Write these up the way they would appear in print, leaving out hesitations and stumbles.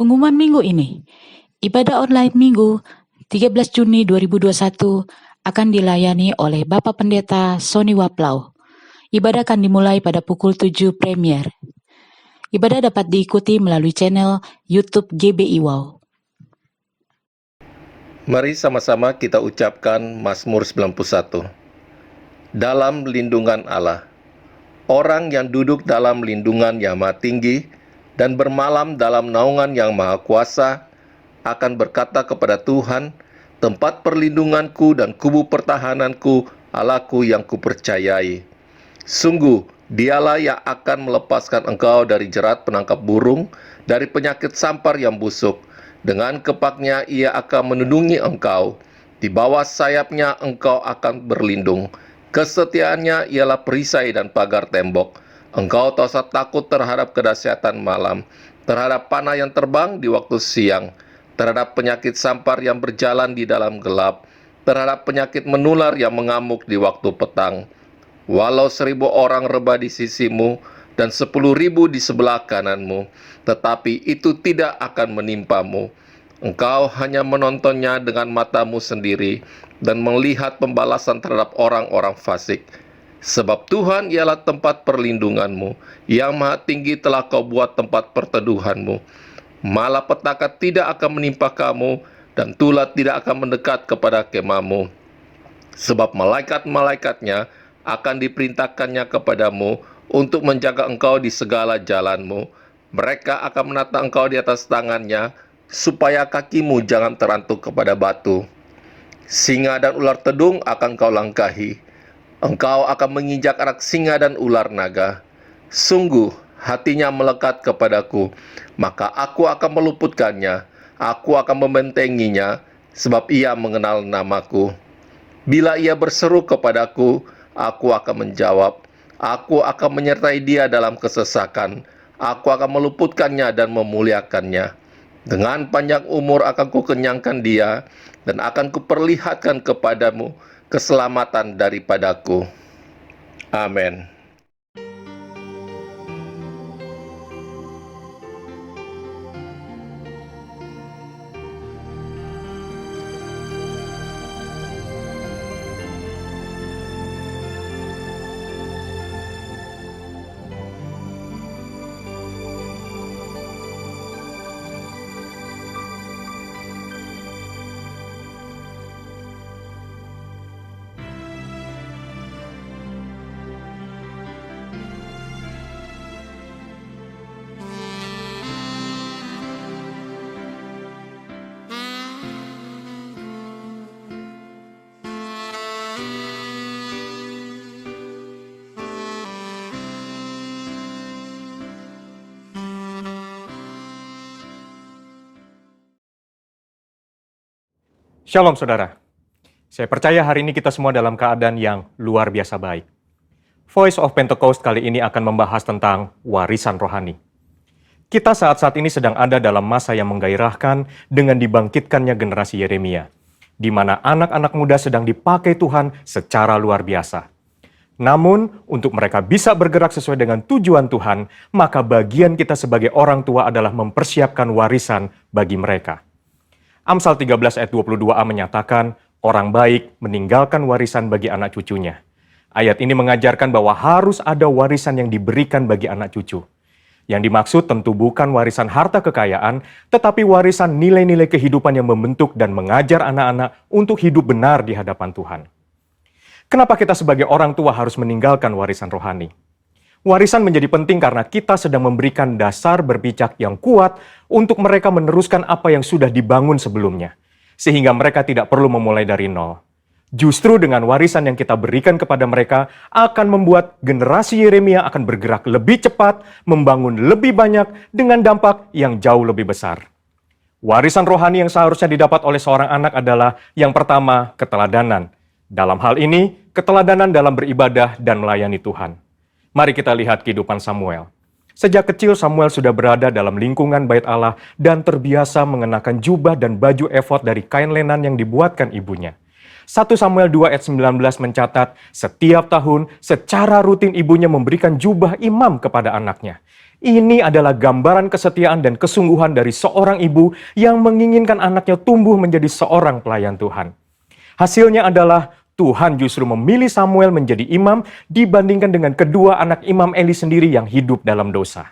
Pengumuman minggu ini, ibadah online minggu 13 Juni 2021 akan dilayani oleh Bapak Pendeta Sony Waplau. Ibadah akan dimulai pada pukul 7 Premier. Ibadah dapat diikuti melalui channel YouTube GBI Wow. Mari sama-sama kita ucapkan Mazmur 91. Dalam lindungan Allah. Orang yang duduk dalam lindungan yang maha tinggi dan bermalam dalam naungan yang maha kuasa akan berkata kepada Tuhan, tempat perlindunganku dan kubu pertahananku, Allahku yang kupercayai. Sungguh, dialah yang akan melepaskan engkau dari jerat penangkap burung, dari penyakit sampar yang busuk. Dengan kepaknya ia akan melindungi engkau. Di bawah sayapnya engkau akan berlindung. Kesetiaannya ialah perisai dan pagar tembok. Engkau tak usah takut terhadap kedahsyatan malam, terhadap panah yang terbang di waktu siang, terhadap penyakit sampar yang berjalan di dalam gelap, terhadap penyakit menular yang mengamuk di waktu petang. Walau 1.000 orang rebah di sisimu dan 10.000 di sebelah kananmu, tetapi itu tidak akan menimpamu. Engkau hanya menontonnya dengan matamu sendiri dan melihat pembalasan terhadap orang-orang fasik. Sebab Tuhan ialah tempat perlindunganmu, yang maha tinggi telah kau buat tempat perteduhanmu. Malapetaka tidak akan menimpa kamu, dan tulah tidak akan mendekat kepada kemahmu. Sebab malaikat-malaikatnya akan diperintahkannya kepadamu untuk menjaga engkau di segala jalanmu. Mereka akan menata engkau di atas tangannya, supaya kakimu jangan terantuk kepada batu. Singa dan ular tedung akan kau langkahi. Engkau akan menginjak anak singa dan ular naga. Sungguh, hatinya melekat kepadaku, maka aku akan meluputkannya. Aku akan membentenginya, sebab ia mengenal namaku. Bila ia berseru kepadaku, aku akan menjawab. Aku akan menyertai dia dalam kesesakan. Aku akan meluputkannya dan memuliakannya. Dengan panjang umur akan kukenyangkan dia, dan akan kuperlihatkan kepadamu keselamatan daripadaku. Amin. Shalom saudara, saya percaya hari ini kita semua dalam keadaan yang luar biasa baik. Voice of Pentecost kali ini akan membahas tentang warisan rohani. Kita saat ini sedang ada dalam masa yang menggairahkan dengan dibangkitkannya generasi Yeremia, di mana anak-anak muda sedang dipakai Tuhan secara luar biasa. Namun, untuk mereka bisa bergerak sesuai dengan tujuan Tuhan, maka bagian kita sebagai orang tua adalah mempersiapkan warisan bagi mereka. Amsal 13 ayat 22a menyatakan, orang baik meninggalkan warisan bagi anak cucunya. Ayat ini mengajarkan bahwa harus ada warisan yang diberikan bagi anak cucu. Yang dimaksud tentu bukan warisan harta kekayaan, tetapi warisan nilai-nilai kehidupan yang membentuk dan mengajar anak-anak untuk hidup benar di hadapan Tuhan. Kenapa kita sebagai orang tua harus meninggalkan warisan rohani? Warisan menjadi penting karena kita sedang memberikan dasar berpijak yang kuat untuk mereka meneruskan apa yang sudah dibangun sebelumnya, sehingga mereka tidak perlu memulai dari nol. Justru dengan warisan yang kita berikan kepada mereka akan membuat generasi Yeremia akan bergerak lebih cepat, membangun lebih banyak dengan dampak yang jauh lebih besar. Warisan rohani yang seharusnya didapat oleh seorang anak adalah yang pertama, keteladanan. Dalam hal ini, keteladanan dalam beribadah dan melayani Tuhan. Mari kita lihat kehidupan Samuel. Sejak kecil Samuel sudah berada dalam lingkungan bait Allah dan terbiasa mengenakan jubah dan baju efod dari kain lenan yang dibuatkan ibunya. 1 Samuel 2 ayat 19 mencatat, setiap tahun secara rutin ibunya memberikan jubah imam kepada anaknya. Ini adalah gambaran kesetiaan dan kesungguhan dari seorang ibu yang menginginkan anaknya tumbuh menjadi seorang pelayan Tuhan. Hasilnya adalah Tuhan justru memilih Samuel menjadi imam dibandingkan dengan kedua anak imam Eli sendiri yang hidup dalam dosa.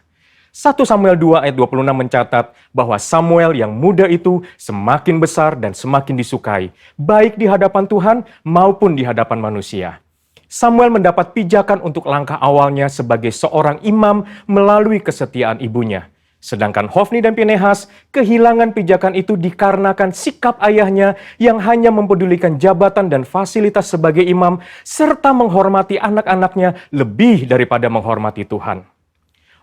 1 Samuel 2 ayat 26 mencatat bahwa Samuel yang muda itu semakin besar dan semakin disukai, baik di hadapan Tuhan maupun di hadapan manusia. Samuel mendapat pijakan untuk langkah awalnya sebagai seorang imam melalui kesetiaan ibunya. Sedangkan Hofni dan Pinehas kehilangan pijakan itu dikarenakan sikap ayahnya yang hanya mempedulikan jabatan dan fasilitas sebagai imam serta menghormati anak-anaknya lebih daripada menghormati Tuhan.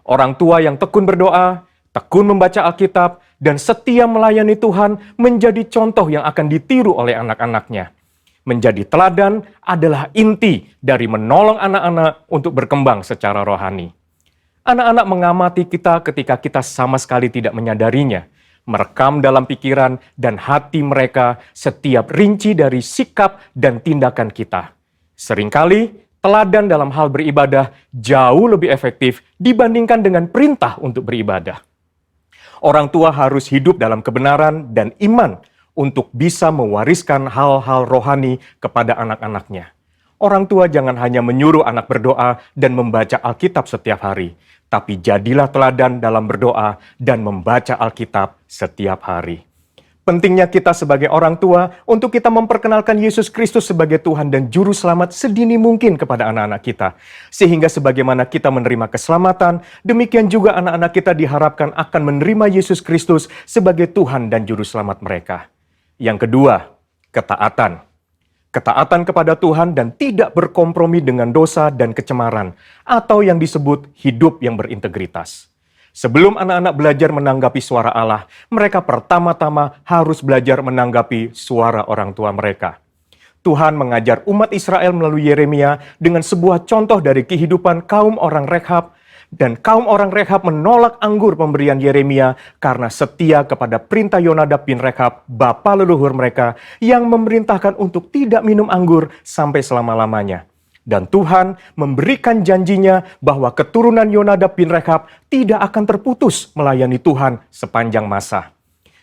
Orang tua yang tekun berdoa, tekun membaca Alkitab, dan setia melayani Tuhan menjadi contoh yang akan ditiru oleh anak-anaknya. Menjadi teladan adalah inti dari menolong anak-anak untuk berkembang secara rohani. Anak-anak mengamati kita ketika kita sama sekali tidak menyadarinya, merekam dalam pikiran dan hati mereka setiap rinci dari sikap dan tindakan kita. Seringkali, teladan dalam hal beribadah jauh lebih efektif dibandingkan dengan perintah untuk beribadah. Orang tua harus hidup dalam kebenaran dan iman untuk bisa mewariskan hal-hal rohani kepada anak-anaknya. Orang tua jangan hanya menyuruh anak berdoa dan membaca Alkitab setiap hari, tapi jadilah teladan dalam berdoa dan membaca Alkitab setiap hari. Pentingnya kita sebagai orang tua untuk kita memperkenalkan Yesus Kristus sebagai Tuhan dan Juru Selamat sedini mungkin kepada anak-anak kita. Sehingga sebagaimana kita menerima keselamatan, demikian juga anak-anak kita diharapkan akan menerima Yesus Kristus sebagai Tuhan dan Juru Selamat mereka. Yang kedua, ketaatan. Ketaatan kepada Tuhan dan tidak berkompromi dengan dosa dan kecemaran, atau yang disebut hidup yang berintegritas. Sebelum anak-anak belajar menanggapi suara Allah, mereka pertama-tama harus belajar menanggapi suara orang tua mereka. Tuhan mengajar umat Israel melalui Yeremia dengan sebuah contoh dari kehidupan kaum orang Rekhab, dan kaum orang Rekhab menolak anggur pemberian Yeremia karena setia kepada perintah Yonadab bin Rekhab, bapa leluhur mereka, yang memerintahkan untuk tidak minum anggur sampai selama-lamanya. Dan Tuhan memberikan janjinya bahwa keturunan Yonadab bin Rekhab tidak akan terputus melayani Tuhan sepanjang masa.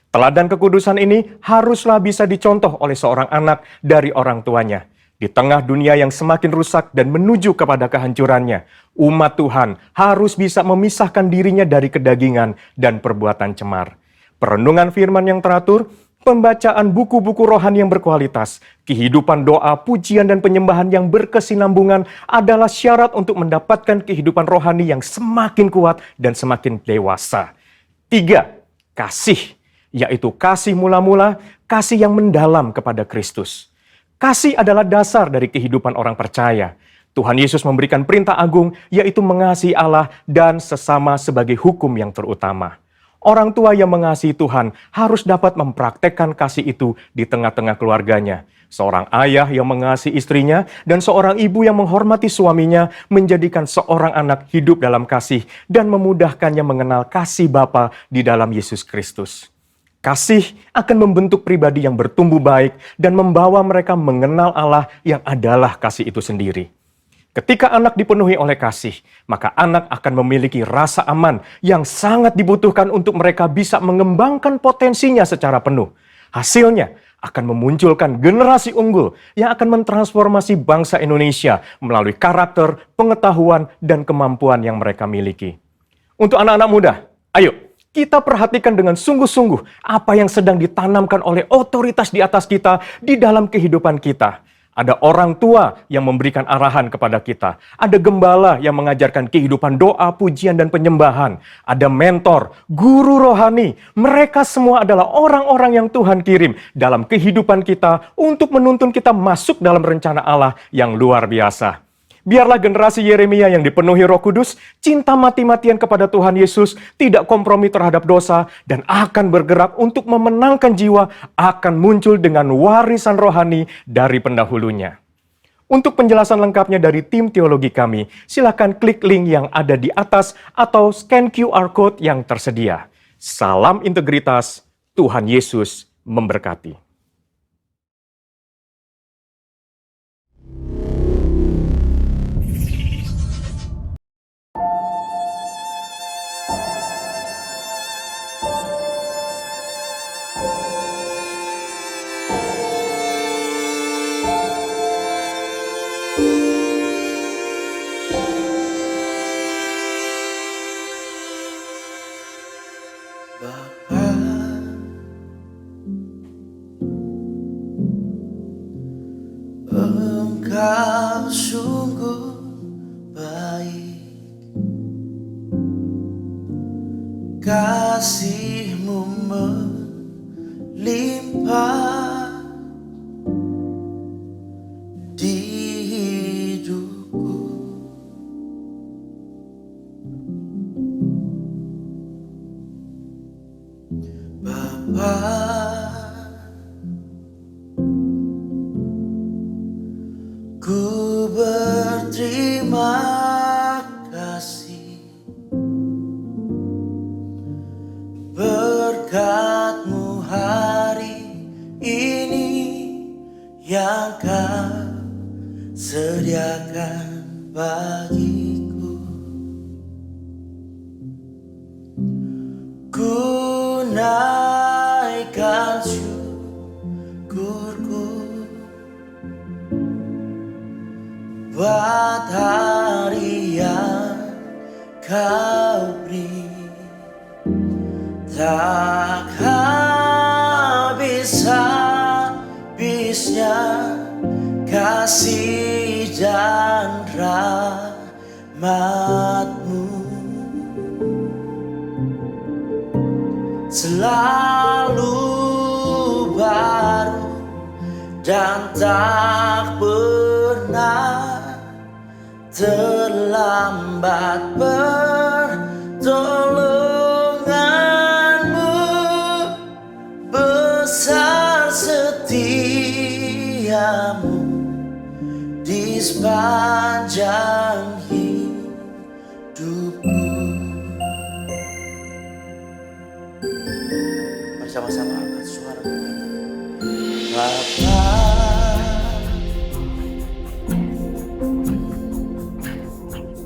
Teladan kekudusan ini haruslah bisa dicontoh oleh seorang anak dari orang tuanya. Di tengah dunia yang semakin rusak dan menuju kepada kehancurannya, umat Tuhan harus bisa memisahkan dirinya dari kedagingan dan perbuatan cemar. Perenungan firman yang teratur, pembacaan buku-buku rohani yang berkualitas, kehidupan doa, pujian, dan penyembahan yang berkesinambungan adalah syarat untuk mendapatkan kehidupan rohani yang semakin kuat dan semakin dewasa. 3. Kasih, yaitu kasih mula-mula, kasih yang mendalam kepada Kristus. Kasih adalah dasar dari kehidupan orang percaya. Tuhan Yesus memberikan perintah agung, yaitu mengasihi Allah dan sesama sebagai hukum yang terutama. Orang tua yang mengasihi Tuhan harus dapat mempraktekkan kasih itu di tengah-tengah keluarganya. Seorang ayah yang mengasihi istrinya dan seorang ibu yang menghormati suaminya menjadikan seorang anak hidup dalam kasih dan memudahkannya mengenal kasih Bapa di dalam Yesus Kristus. Kasih akan membentuk pribadi yang bertumbuh baik dan membawa mereka mengenal Allah yang adalah kasih itu sendiri. Ketika anak dipenuhi oleh kasih, maka anak akan memiliki rasa aman yang sangat dibutuhkan untuk mereka bisa mengembangkan potensinya secara penuh. Hasilnya akan memunculkan generasi unggul yang akan mentransformasi bangsa Indonesia melalui karakter, pengetahuan, dan kemampuan yang mereka miliki. Untuk anak-anak muda, ayo kita perhatikan dengan sungguh-sungguh apa yang sedang ditanamkan oleh otoritas di atas kita di dalam kehidupan kita. Ada orang tua yang memberikan arahan kepada kita. Ada gembala yang mengajarkan kehidupan doa, pujian, dan penyembahan. Ada mentor, guru rohani. Mereka semua adalah orang-orang yang Tuhan kirim dalam kehidupan kita untuk menuntun kita masuk dalam rencana Allah yang luar biasa. Biarlah generasi Yeremia yang dipenuhi Roh Kudus, cinta mati-matian kepada Tuhan Yesus, tidak kompromi terhadap dosa, dan akan bergerak untuk memenangkan jiwa, akan muncul dengan warisan rohani dari pendahulunya. Untuk penjelasan lengkapnya dari tim teologi kami, silakan klik link yang ada di atas atau scan QR Code yang tersedia. Salam integritas, Tuhan Yesus memberkati. Engkau sungguh baik, kasih-Mu melimpah di hidupku. Bapa, ku berterima kasih berkat-Mu hari ini yang Kau sediakan bagiku. Ku naikkan syukurku buat hari yang Kau beri. Tak habis-habisnya kasih dan rahmat-Mu, selalu baru dan tak pernah terlambat. Pertolongan-Mu besar, setia-Mu di sepanjang hidupku. Bersama-sama angkat suara Bapa,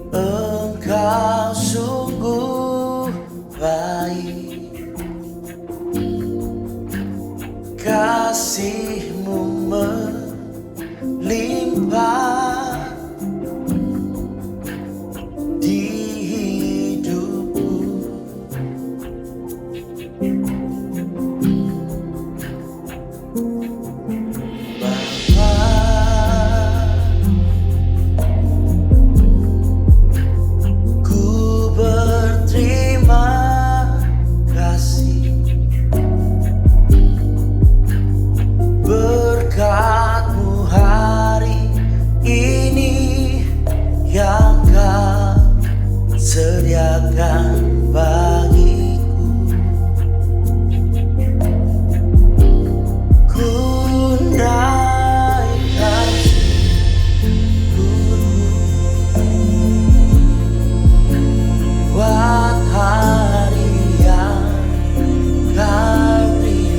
Engkau sungguh baik, kasih-Mu melimpah di hidupku. Bapa, ku berterima kasih berkat-Mu hari ini yang Kau sediakan bagiku. Ku naikkan syukurku buat hari yang Kau beri.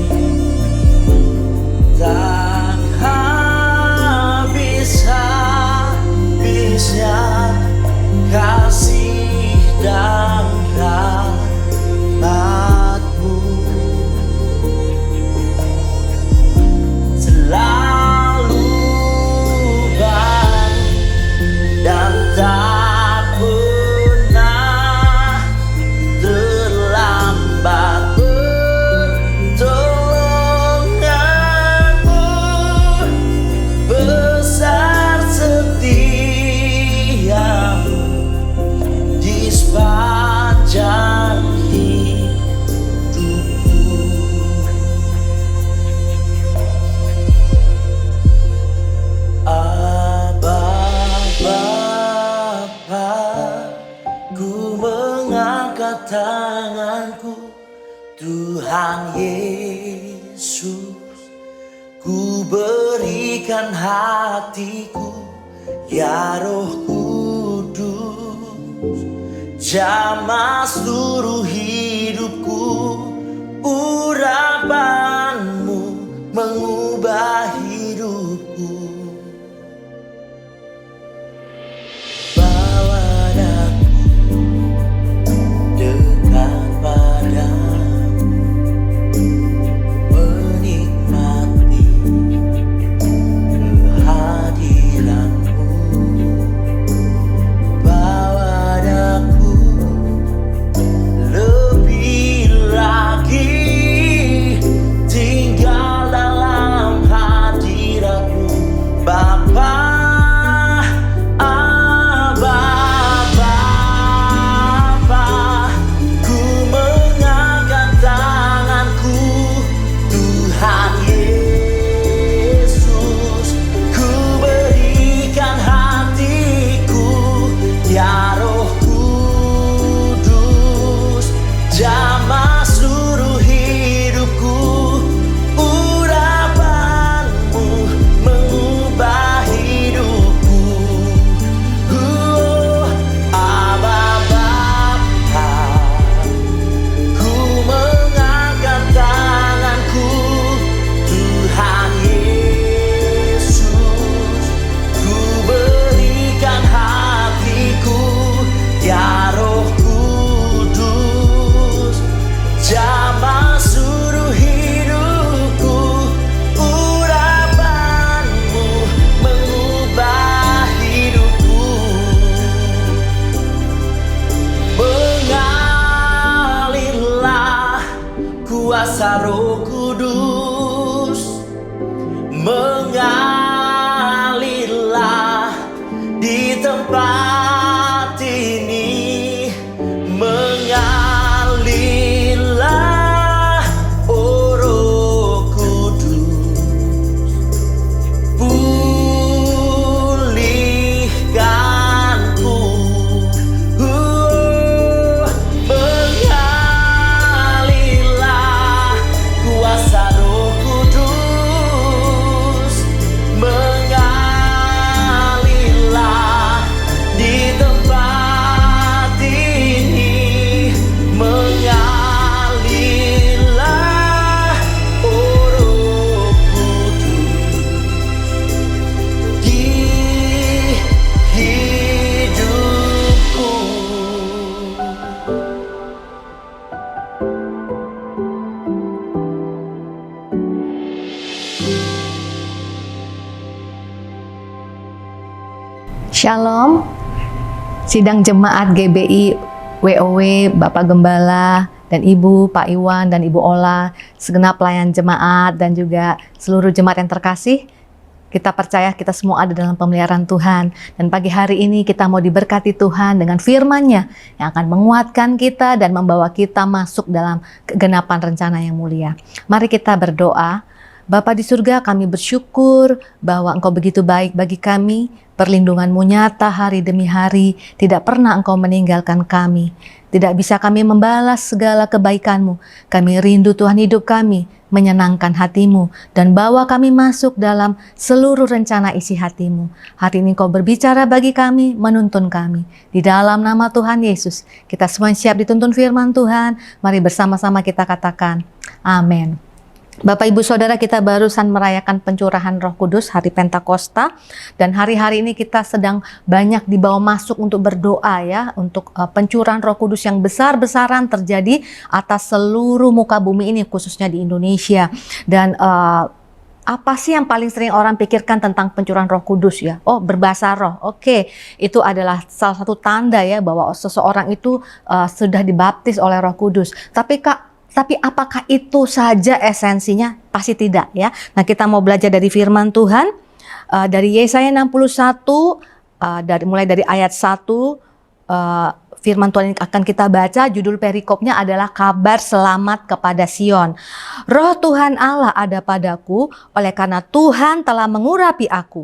Tak habis-habisnya kasih dan rahmat-Mu, selalu baru dan tak pernah terlambat. Pertolongan-Mu besar, setia-Mu di sepanjang hidupku. Abba Bapa, ku mengangkat tanganku, Tuhan Yesus, ku berikan hatiku, ya Roh Kudus, jamah seluruh hidupku. Urapan-Mu mengubah hidupku. Bawa aku dekat padamu, menikmati kehadiran-Mu. Bawa aku lebih lagi tinggal tempat ini mengalirlah, oh Roh Kudus, pulihkanku. Mengalirlah kuasa Roh Kudus, mengalirlah di tempat ini, mengalirlah, oh Roh Kudus, di hidupku. Shalom, sidang jemaat GBI WOW, Bapak Gembala dan Ibu, Pak Iwan dan Ibu Ola, segenap pelayan jemaat dan juga seluruh jemaat yang terkasih. Kita percaya kita semua ada dalam pemeliharaan Tuhan. Dan pagi hari ini kita mau diberkati Tuhan dengan firman-Nya yang akan menguatkan kita dan membawa kita masuk dalam kegenapan rencana yang mulia. Mari kita berdoa. Bapa di surga, kami bersyukur bahwa Engkau begitu baik bagi kami. Perlindungan-Mu nyata hari demi hari. Tidak pernah Engkau meninggalkan kami. Tidak bisa kami membalas segala kebaikan-Mu. Kami rindu Tuhan hidup kami menyenangkan hati-Mu dan bawa kami masuk dalam seluruh rencana isi hati-Mu. Hari ini Engkau berbicara bagi kami, menuntun kami. Di dalam nama Tuhan Yesus, kita semua siap dituntun firman Tuhan. Mari bersama-sama kita katakan, amin. Bapak Ibu Saudara, kita barusan merayakan pencurahan Roh Kudus hari Pentakosta, dan hari-hari ini kita sedang banyak dibawa masuk untuk berdoa ya, untuk pencurahan Roh Kudus yang besar-besaran terjadi atas seluruh muka bumi ini, khususnya di Indonesia. Dan apa sih yang paling sering orang pikirkan tentang pencurahan Roh Kudus ya? Oh, berbahasa roh. Oke, itu adalah salah satu tanda ya bahwa seseorang itu sudah dibaptis oleh Roh Kudus. Tapi apakah itu saja esensinya? Pasti tidak ya. Nah, kita mau belajar dari firman Tuhan dari Yesaya 61 mulai dari ayat 1. Firman Tuhan yang akan kita baca, judul perikopnya adalah kabar selamat kepada Sion. Roh Tuhan Allah ada padaku, oleh karena Tuhan telah mengurapi aku.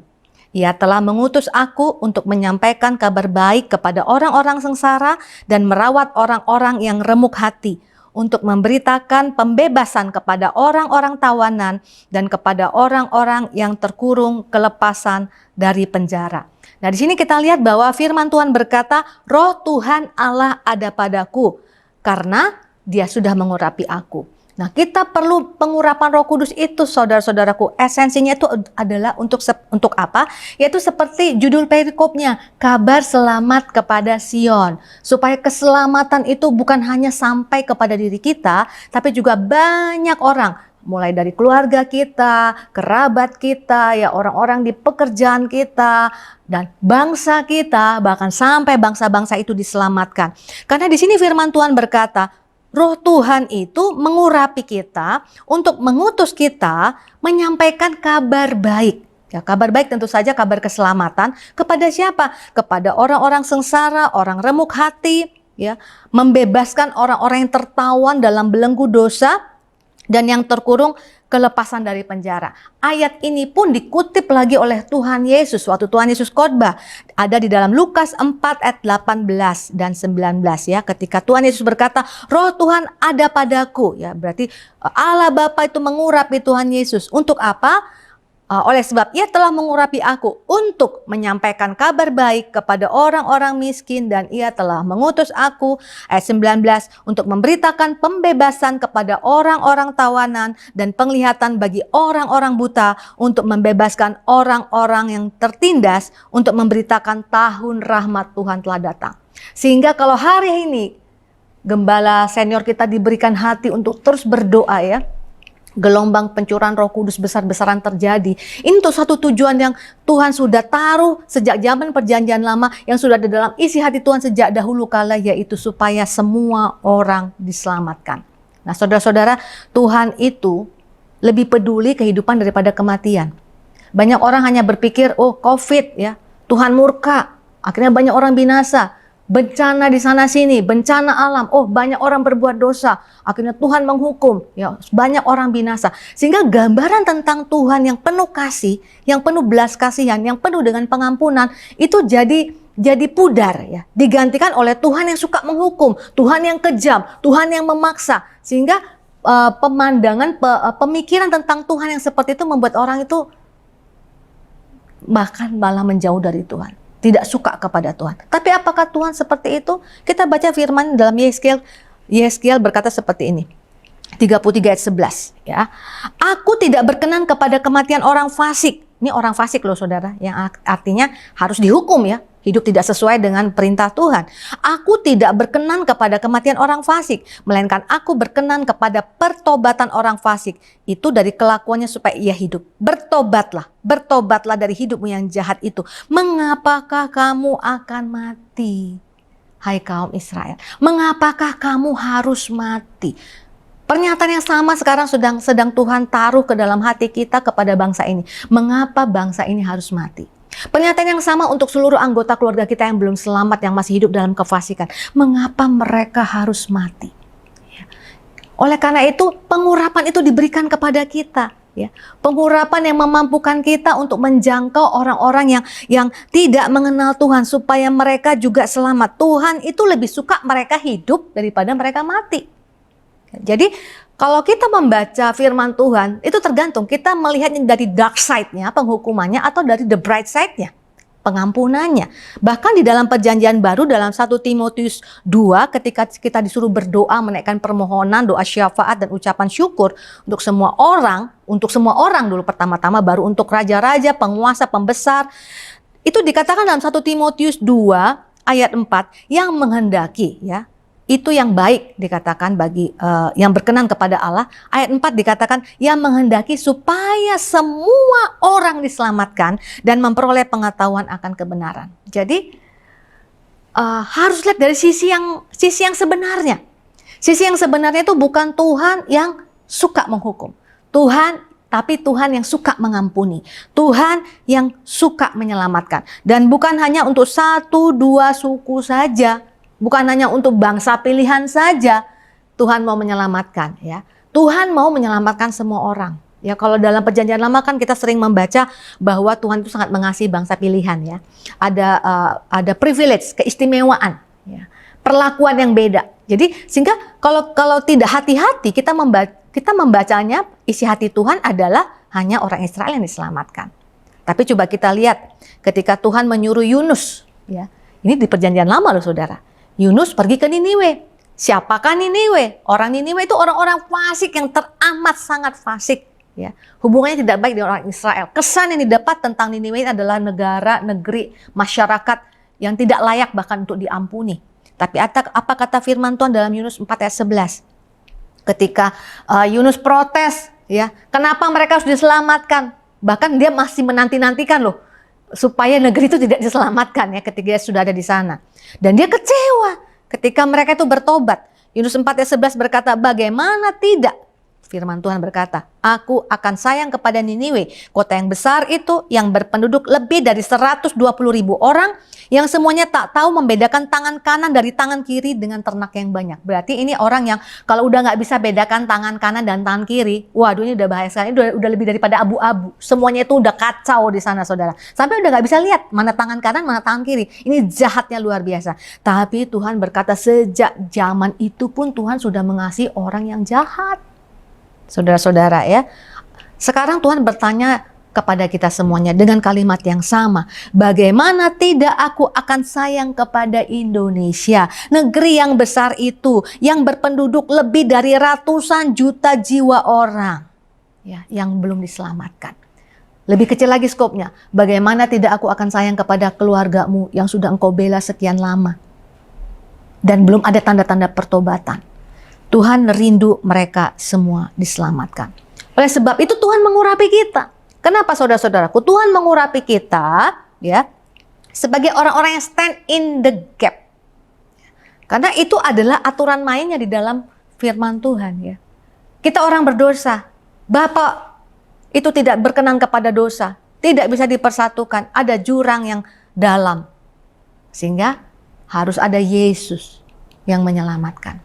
Ia telah mengutus aku untuk menyampaikan kabar baik kepada orang-orang sengsara dan merawat orang-orang yang remuk hati, untuk memberitakan pembebasan kepada orang-orang tawanan dan kepada orang-orang yang terkurung kelepasan dari penjara. Nah, di sini kita lihat bahwa firman Tuhan berkata, Roh Tuhan Allah ada padaku karena Dia sudah mengurapi aku. Nah, kita perlu pengurapan Roh Kudus itu, saudara-saudaraku. Esensinya itu adalah untuk apa? Yaitu seperti judul perikopnya, kabar selamat kepada Sion. Supaya keselamatan itu bukan hanya sampai kepada diri kita, tapi juga banyak orang. Mulai dari keluarga kita, kerabat kita, ya orang-orang di pekerjaan kita, dan bangsa kita, bahkan sampai bangsa-bangsa itu diselamatkan. Karena di sini firman Tuhan berkata, Roh Tuhan itu mengurapi kita untuk mengutus kita menyampaikan kabar baik. Ya, kabar baik tentu saja kabar keselamatan kepada siapa? Kepada orang-orang sengsara, orang remuk hati, ya, membebaskan orang-orang yang tertawan dalam belenggu dosa dan yang terkurung kelepasan dari penjara. Ayat ini pun dikutip lagi oleh Tuhan Yesus waktu Tuhan Yesus khotbah. Ada di dalam Lukas 4 ayat 18 dan 19 ya. Ketika Tuhan Yesus berkata, Roh Tuhan ada padaku. Ya, berarti Allah Bapa itu mengurapi Tuhan Yesus. Untuk apa? Oleh sebab Ia telah mengurapi aku untuk menyampaikan kabar baik kepada orang-orang miskin, dan Ia telah mengutus aku, ayat 19, untuk memberitakan pembebasan kepada orang-orang tawanan dan penglihatan bagi orang-orang buta, untuk membebaskan orang-orang yang tertindas, untuk memberitakan tahun rahmat Tuhan telah datang. Sehingga kalau hari ini gembala senior kita diberikan hati untuk terus berdoa ya, gelombang pencurahan Roh Kudus besar-besaran terjadi. Ini untuk satu tujuan yang Tuhan sudah taruh sejak zaman perjanjian lama, yang sudah ada dalam isi hati Tuhan sejak dahulu kala, yaitu supaya semua orang diselamatkan. Nah, saudara-saudara, Tuhan itu lebih peduli kehidupan daripada kematian. Banyak orang hanya berpikir, oh COVID ya, Tuhan murka, Akhirnya banyak orang binasa. Bencana di sana sini, bencana alam. Oh, banyak orang berbuat dosa. Akhirnya Tuhan menghukum. Ya, banyak orang binasa. Sehingga gambaran tentang Tuhan yang penuh kasih, yang penuh belas kasihan, yang penuh dengan pengampunan, itu jadi pudar ya. Digantikan oleh Tuhan yang suka menghukum, Tuhan yang kejam, Tuhan yang memaksa. Sehingga pemikiran tentang Tuhan yang seperti itu membuat orang itu bahkan malah menjauh dari Tuhan, tidak suka kepada Tuhan. Tapi apakah Tuhan seperti itu? Kita baca firman dalam Yeskiel berkata seperti ini. 33 ayat 11 ya. Aku tidak berkenan kepada kematian orang fasik. Ini orang fasik loh saudara, yang artinya harus dihukum ya. Hidup tidak sesuai dengan perintah Tuhan. Aku tidak berkenan kepada kematian orang fasik, melainkan aku berkenan kepada pertobatan orang fasik. Itu dari kelakuannya supaya ia hidup. Bertobatlah dari hidupmu yang jahat itu. Mengapakah kamu akan mati? Hai kaum Israel, mengapakah kamu harus mati? Pernyataan yang sama sekarang sedang Tuhan taruh ke dalam hati kita kepada bangsa ini. Mengapa bangsa ini harus mati? Pernyataan yang sama untuk seluruh anggota keluarga kita yang belum selamat, yang masih hidup dalam kefasikan. Mengapa mereka harus mati? Oleh karena itu, pengurapan itu diberikan kepada kita. Ya. Pengurapan yang memampukan kita untuk menjangkau orang-orang yang tidak mengenal Tuhan, supaya mereka juga selamat. Tuhan itu lebih suka mereka hidup daripada mereka mati. Jadi kalau kita membaca firman Tuhan, itu tergantung kita melihatnya dari dark side-nya, penghukumannya, atau dari the bright side-nya, pengampunannya. Bahkan di dalam perjanjian baru, dalam 1 Timotius 2, ketika kita disuruh berdoa, menaikkan permohonan, doa syafaat, dan ucapan syukur untuk semua orang dulu pertama-tama, baru untuk raja-raja, penguasa, pembesar. Itu dikatakan dalam 1 Timotius 2, ayat 4, yang menghendaki, ya, itu yang baik dikatakan bagi yang berkenan kepada Allah. Ayat 4 dikatakan yang menghendaki supaya semua orang diselamatkan dan memperoleh pengetahuan akan kebenaran. Jadi harus lihat dari sisi yang sebenarnya. Sisi yang sebenarnya itu bukan Tuhan yang suka menghukum. Tapi Tuhan yang suka mengampuni. Tuhan yang suka menyelamatkan. Dan bukan hanya untuk 1-2 suku saja. Bukan hanya untuk bangsa pilihan saja Tuhan mau menyelamatkan ya. Tuhan mau menyelamatkan semua orang. Ya, kalau dalam perjanjian lama kan kita sering membaca bahwa Tuhan itu sangat mengasihi bangsa pilihan ya. Ada privilege, keistimewaan ya. Perlakuan yang beda. Jadi sehingga kalau tidak hati-hati kita membacanya, isi hati Tuhan adalah hanya orang Israel yang diselamatkan. Tapi coba kita lihat ketika Tuhan menyuruh Yunus ya. Ini di perjanjian lama loh saudara. Yunus pergi ke Niniwe. Siapakah Niniwe? Orang Niniwe itu orang-orang fasik yang teramat sangat fasik. Ya. Hubungannya tidak baik dengan orang Israel. Kesan yang didapat tentang Niniwe adalah negara, negeri, masyarakat yang tidak layak bahkan untuk diampuni. Tapi apa kata firman Tuhan dalam Yunus 4 ayat 11? Ketika Yunus protes, ya, kenapa mereka harus diselamatkan? Bahkan dia masih menanti-nantikan loh, supaya negeri itu tidak diselamatkan ya ketika dia sudah ada di sana. Dan dia kecewa ketika mereka itu bertobat. Yunus 4 ayat 11 berkata, bagaimana tidak? Firman Tuhan berkata, aku akan sayang kepada Niniwe, kota yang besar itu, yang berpenduduk lebih dari 120.000 orang, yang semuanya tak tahu membedakan tangan kanan dari tangan kiri dengan ternak yang banyak. Berarti ini orang yang kalau udah nggak bisa bedakan tangan kanan dan tangan kiri, waduh ini udah bahaya sekali, udah lebih daripada abu-abu. Semuanya itu udah kacau di sana saudara. Sampai udah nggak bisa lihat mana tangan kanan, mana tangan kiri. Ini jahatnya luar biasa. Tapi Tuhan berkata sejak zaman itu pun Tuhan sudah mengasihi orang yang jahat. Saudara-saudara ya, sekarang Tuhan bertanya kepada kita semuanya dengan kalimat yang sama. Bagaimana tidak aku akan sayang kepada Indonesia, negeri yang besar itu, yang berpenduduk lebih dari ratusan juta jiwa orang ya, yang belum diselamatkan. Lebih kecil lagi skopnya, bagaimana tidak aku akan sayang kepada keluargamu yang sudah engkau bela sekian lama dan belum ada tanda-tanda pertobatan. Tuhan rindu mereka semua diselamatkan. Oleh sebab itu Tuhan mengurapi kita. Kenapa saudara-saudaraku? Tuhan mengurapi kita ya sebagai orang-orang yang stand in the gap. Karena itu adalah aturan mainnya di dalam firman Tuhan ya. Kita orang berdosa. Bapa itu tidak berkenan kepada dosa. Tidak bisa dipersatukan. Ada jurang yang dalam. Sehingga harus ada Yesus yang menyelamatkan.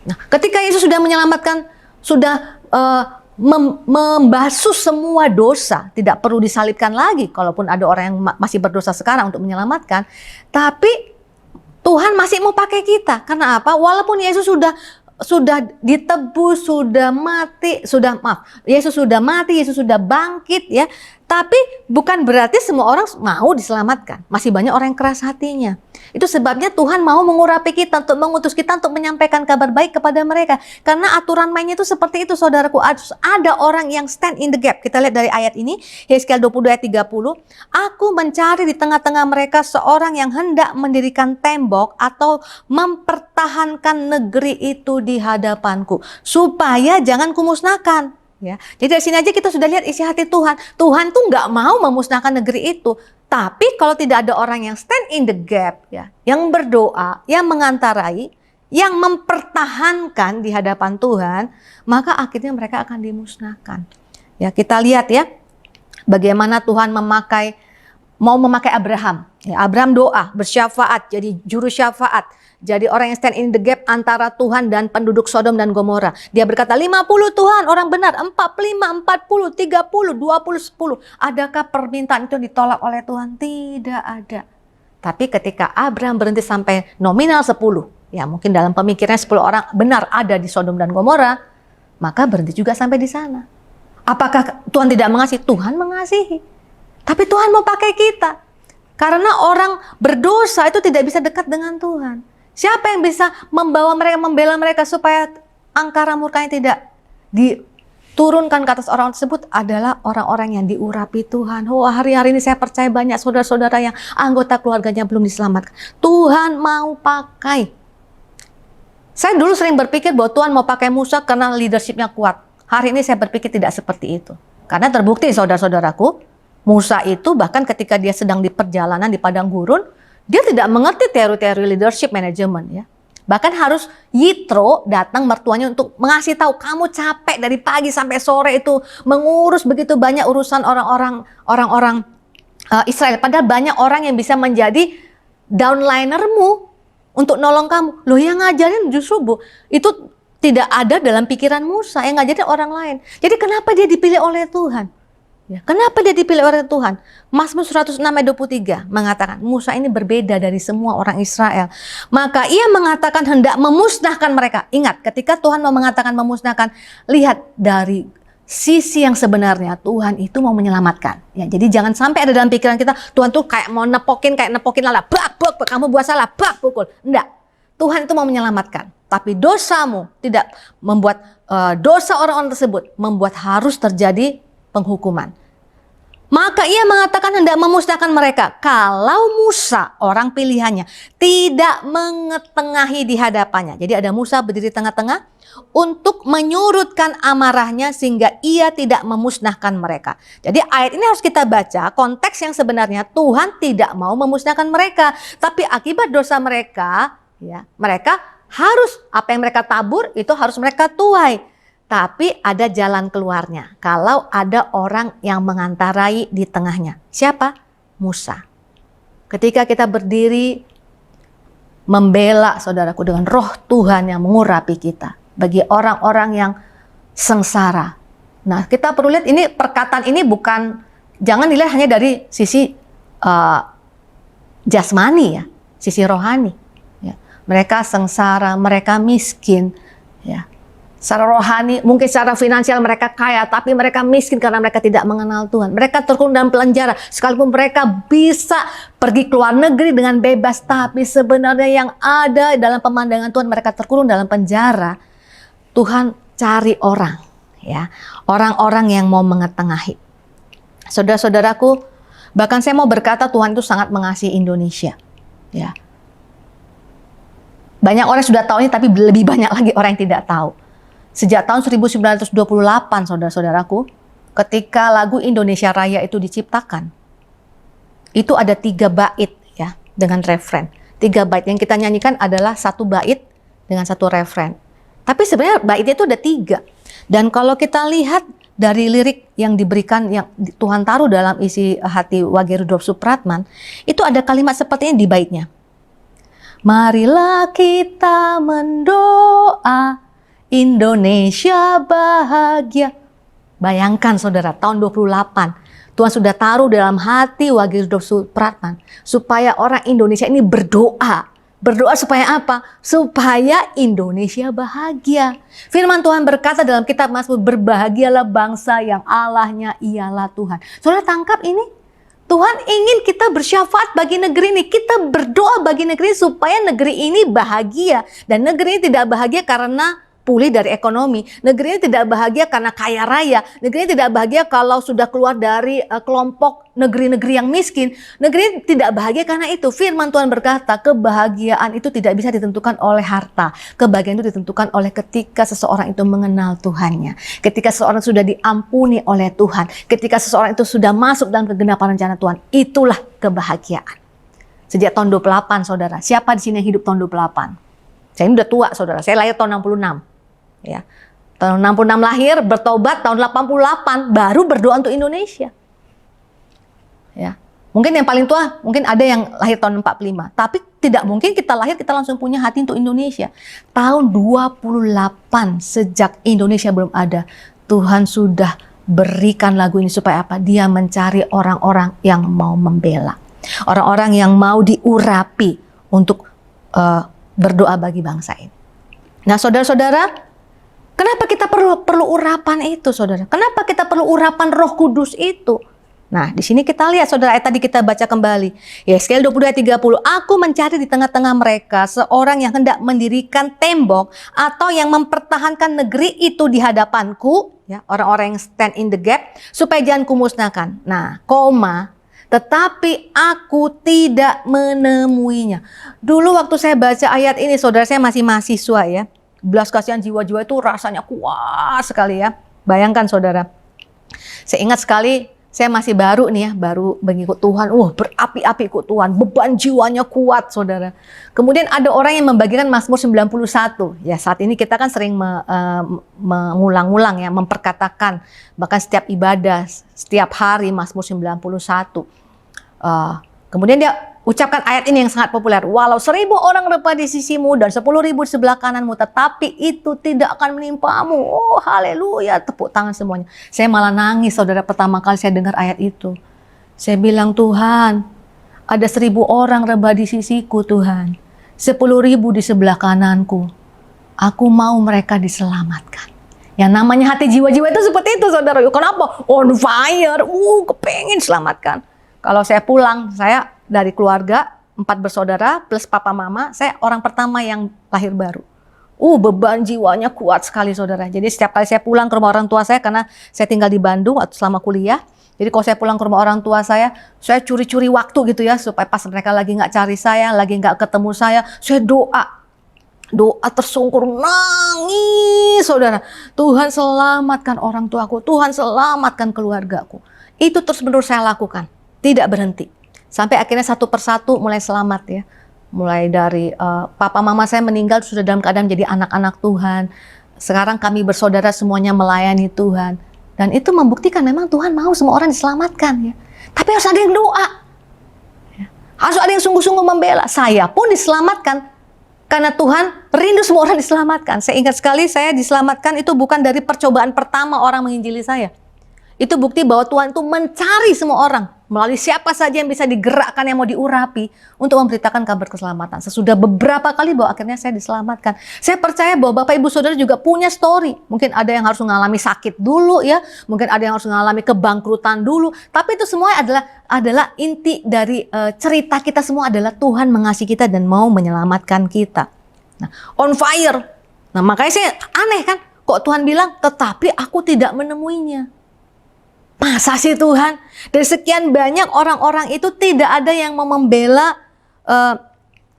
Nah, ketika Yesus sudah menyelamatkan, sudah membasuh semua dosa, tidak perlu disalibkan lagi, kalaupun ada orang yang masih berdosa sekarang untuk menyelamatkan, tapi Tuhan masih mau pakai kita. Karena apa? Walaupun Yesus sudah ditebus, Yesus sudah mati, Yesus sudah bangkit ya. Tapi bukan berarti semua orang mau diselamatkan. Masih banyak orang yang keras hatinya. Itu sebabnya Tuhan mau mengurapi kita, untuk mengutus kita untuk menyampaikan kabar baik kepada mereka. Karena aturan mainnya itu seperti itu, saudaraku. Ada orang yang stand in the gap. Kita lihat dari ayat ini, Yeskiel 22 ayat 30. Aku mencari di tengah-tengah mereka seorang yang hendak mendirikan tembok atau mempertahankan negeri itu di hadapanku, supaya jangan kumusnahkan. Ya, jadi dari sini aja kita sudah lihat isi hati Tuhan. Tuhan tuh nggak mau memusnahkan negeri itu. Tapi kalau tidak ada orang yang stand in the gap, ya, yang berdoa, yang mengantarai, yang mempertahankan di hadapan Tuhan, maka akhirnya mereka akan dimusnahkan. Ya, kita lihat ya, bagaimana Tuhan mau memakai Abraham. Ya, Abraham doa, bersyafaat, jadi juru syafaat. Jadi orang yang stand in the gap antara Tuhan dan penduduk Sodom dan Gomora. Dia berkata 50 Tuhan, orang benar, 45, 40, 30, 20, 10. Adakah permintaan itu ditolak oleh Tuhan? Tidak ada. Tapi ketika Abraham berhenti sampai nominal 10, ya mungkin dalam pemikirannya 10 orang benar ada di Sodom dan Gomora, maka berhenti juga sampai di sana. Apakah Tuhan tidak mengasihi? Tuhan mengasihi. Tapi Tuhan mau pakai kita. Karena orang berdosa itu tidak bisa dekat dengan Tuhan. Siapa yang bisa membela mereka supaya angkara murkanya tidak diturunkan ke atas orang tersebut adalah orang-orang yang diurapi Tuhan. Oh, hari-hari ini saya percaya banyak saudara-saudara yang anggota keluarganya belum diselamatkan. Tuhan mau pakai. Saya dulu sering berpikir bahwa Tuhan mau pakai Musa karena leadershipnya kuat. Hari ini saya berpikir tidak seperti itu. Karena terbukti saudara-saudaraku, Musa itu bahkan ketika dia sedang di perjalanan di padang gurun, dia tidak mengerti teori-teori leadership management ya. Bahkan harus Yitro datang mertuanya untuk mengasih tahu, kamu capek dari pagi sampai sore itu mengurus begitu banyak urusan orang-orang Israel. Padahal banyak orang yang bisa menjadi downlinermu untuk nolong kamu. Loh, yang ngajarin justru itu tidak ada dalam pikiran Musa, yang ngajarin orang lain. Jadi kenapa dia dipilih oleh Tuhan? Ya, kenapa dia dipilih oleh Tuhan? Mazmur 106 ayat 23 mengatakan Musa ini berbeda dari semua orang Israel. Maka ia mengatakan hendak memusnahkan mereka. Ingat, ketika Tuhan mau mengatakan memusnahkan, lihat dari sisi yang sebenarnya Tuhan itu mau menyelamatkan. Ya, jadi jangan sampai ada dalam pikiran kita Tuhan tuh kayak mau nepokin lala, bak, kamu buat salah, bak, pukul. Enggak. Tuhan itu mau menyelamatkan. Tapi dosamu tidak membuat dosa orang-orang tersebut membuat harus terjadi penghukuman. Maka ia mengatakan hendak memusnahkan mereka. Kalau Musa, orang pilihannya, tidak mengetengahi di hadapannya. Jadi ada Musa berdiri tengah-tengah untuk menyurutkan amarahnya sehingga ia tidak memusnahkan mereka. Jadi ayat ini harus kita baca konteks yang sebenarnya Tuhan tidak mau memusnahkan mereka. Tapi akibat dosa mereka, ya, mereka harus, apa yang mereka tabur itu harus mereka tuai. Tapi ada jalan keluarnya. Kalau ada orang yang mengantarai di tengahnya. Siapa? Musa. Ketika kita berdiri membela saudaraku dengan roh Tuhan yang mengurapi kita. Bagi orang-orang yang sengsara. Nah, kita perlu lihat ini perkataan ini bukan, jangan dilihat hanya dari sisi jasmani ya. Sisi rohani. Ya. Mereka sengsara, mereka miskin. Ya. Secara rohani, mungkin secara finansial mereka kaya, tapi mereka miskin karena mereka tidak mengenal Tuhan. Mereka terkurung dalam penjara, sekalipun mereka bisa pergi ke luar negeri dengan bebas, tapi sebenarnya yang ada dalam pemandangan Tuhan, mereka terkurung dalam penjara. Tuhan cari orang, ya, orang-orang yang mau mengetengahi. Saudara-saudaraku, bahkan saya mau berkata Tuhan itu sangat mengasihi Indonesia, ya. Banyak orang sudah tahu ini, tapi lebih banyak lagi orang yang tidak tahu. Sejak tahun 1928, saudara-saudaraku, ketika lagu Indonesia Raya itu diciptakan, itu ada 3 bait ya dengan refren. 3 bait yang kita nyanyikan adalah 1 bait dengan 1 refren. Tapi sebenarnya baitnya itu ada 3. Dan kalau kita lihat dari lirik yang diberikan, yang Tuhan taruh dalam isi hati Wage Rudolf Supratman, itu ada kalimat seperti ini di baitnya. Marilah kita mendoa Indonesia bahagia. Bayangkan saudara, tahun 28 Tuhan sudah taruh dalam hati Wage Rudolf Supratman supaya orang Indonesia ini berdoa. Berdoa supaya apa? Supaya Indonesia bahagia. Firman Tuhan berkata dalam kitab Mazmur, berbahagialah bangsa yang Allahnya ialah Tuhan. Saudara tangkap ini? Tuhan ingin kita bersyafaat bagi negeri ini. Kita berdoa bagi negeri supaya negeri ini bahagia. Dan negeri ini tidak bahagia karena pulih dari ekonomi. Negeri ini tidak bahagia karena kaya raya. Negeri ini tidak bahagia kalau sudah keluar dari kelompok negeri-negeri yang miskin. Negeri ini tidak bahagia karena itu. Firman Tuhan berkata, kebahagiaan itu tidak bisa ditentukan oleh harta. Kebahagiaan itu ditentukan oleh ketika seseorang itu mengenal Tuhannya. Ketika seseorang sudah diampuni oleh Tuhan. Ketika seseorang itu sudah masuk dalam kegenapan rencana Tuhan. Itulah kebahagiaan. Sejak tahun 28, saudara. Siapa di sini yang hidup tahun 28? Saya ini udah tua, saudara. Saya lahir tahun 66. Ya, tahun 66 lahir, bertobat tahun 88, baru berdoa untuk Indonesia. Ya, mungkin yang paling tua, mungkin ada yang lahir tahun 45, tapi tidak mungkin kita lahir kita langsung punya hati untuk Indonesia. Tahun 28 sejak Indonesia belum ada, Tuhan sudah berikan lagu ini supaya apa? Dia mencari orang-orang yang mau membela, orang-orang yang mau diurapi untuk berdoa bagi bangsa ini. Nah, saudara-saudara, kenapa kita perlu urapan itu, saudara? Kenapa kita perlu urapan Roh Kudus itu? Nah, di sini kita lihat, saudara, ayat tadi kita baca kembali. Yesaya 22:30, aku mencari di tengah-tengah mereka seorang yang hendak mendirikan tembok atau yang mempertahankan negeri itu di hadapanku, ya, orang-orang yang stand in the gap, supaya jangan kumusnahkan. Nah, koma, tetapi aku tidak menemuinya. Dulu waktu saya baca ayat ini, saudara, saya masih mahasiswa ya. Belas kasihan jiwa-jiwa itu rasanya kuat sekali ya. Bayangkan saudara. Saya ingat sekali, saya masih baru nih ya, baru mengikut Tuhan. Berapi-api ikut Tuhan, beban jiwanya kuat saudara. Kemudian ada orang yang membagikan Mazmur 91. Ya, saat ini kita kan sering mengulang-ulang ya, memperkatakan. Bahkan setiap ibadah, setiap hari Mazmur 91. Kemudian dia ucapkan ayat ini yang sangat populer. Walau 1000 orang rebah di sisimu dan 10.000 di sebelah kananmu, tetapi itu tidak akan menimpamu. Oh, haleluya, tepuk tangan semuanya. Saya malah nangis, saudara, pertama kali saya dengar ayat itu. Saya bilang, Tuhan, ada 1000 orang rebah di sisiku, Tuhan. 10.000 di sebelah kananku. Aku mau mereka diselamatkan. Yang namanya hati jiwa-jiwa itu seperti itu, saudara. Kenapa? On fire, kepengen selamatkan. Kalau saya pulang, saya dari keluarga 4 bersaudara plus papa mama, saya orang pertama yang lahir baru. Beban jiwanya kuat sekali, saudara. Jadi setiap kali saya pulang ke rumah orang tua saya, karena saya tinggal di Bandung selama kuliah. Jadi kalau saya pulang ke rumah orang tua saya curi-curi waktu gitu ya, supaya pas mereka lagi nggak cari saya, lagi nggak ketemu saya doa tersungkur, nangis, saudara. Tuhan selamatkan orang tuaku, Tuhan selamatkan keluargaku. Itu terus-menerus saya lakukan, tidak berhenti. Sampai akhirnya satu persatu mulai selamat ya. Mulai dari papa mama saya meninggal sudah dalam keadaan menjadi anak-anak Tuhan. Sekarang kami bersaudara semuanya melayani Tuhan. Dan itu membuktikan memang Tuhan mau semua orang diselamatkan ya. Tapi harus ada yang doa. Ya. Harus ada yang sungguh-sungguh membela. Saya pun diselamatkan karena Tuhan rindu semua orang diselamatkan. Saya ingat sekali saya diselamatkan itu bukan dari percobaan pertama orang menginjili saya. Itu bukti bahwa Tuhan itu mencari semua orang. Melalui siapa saja yang bisa digerakkan, yang mau diurapi untuk memberitakan kabar keselamatan. Sesudah beberapa kali bahwa akhirnya saya diselamatkan. Saya percaya bahwa Bapak Ibu Saudara juga punya story. Mungkin ada yang harus mengalami sakit dulu ya. Mungkin ada yang harus mengalami kebangkrutan dulu. Tapi itu semua adalah inti dari cerita kita semua adalah Tuhan mengasihi kita dan mau menyelamatkan kita. Nah, on fire. Nah, makanya saya aneh kan. Kok Tuhan bilang, tetapi aku tidak menemuinya. Masa sih Tuhan? Dari sekian banyak orang-orang itu tidak ada yang mau membela